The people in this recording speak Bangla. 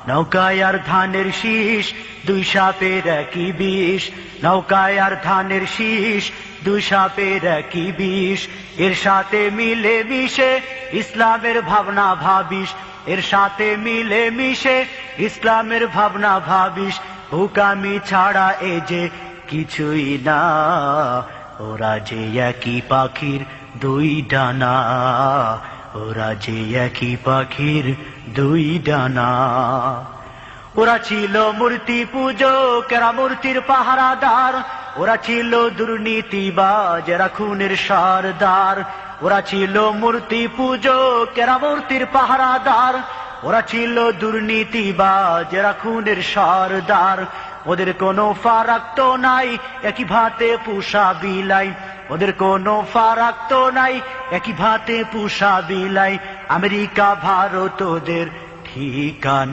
নৌকায় আর ধানের শীষ, দুই সাপের একই বিষ। নৌকায় আর ধানের শীষ, দুই সাপের একই বিষ। এর সাথে মিলে মিশে ইসলামের ভাবনা ভাবিস, এর সাথে মিলে মিশে ইসলামের ভাবনা ভাবিস। হুকামি ছাড়া এ যে কিছুই না, ওরা যে একই পাখির দুই ডানা, ওরা যে একই পাখির দুই ডানা। ওরা ছিল মূর্তি পূজক, এরা মূর্তির পাহারাদার। ওরা ছিল দুর্নীতিবাজ, এরা খুনের সরদার। ওরা ছিল মূর্তি পূজক, এরা মূর্তির পাহারাদার। ওরা ছিল দুর্নীতিবাজ, এরা খুনের সরদার। ওদের কোনো ফারাক তো নাই, একই ভাতে পুষা বিলাই। ওদের কোনো ফারাক তো নাই, একই ভাতে পুষা বিলাই। আমেরিকা ভারত ওদের ঠিকানা।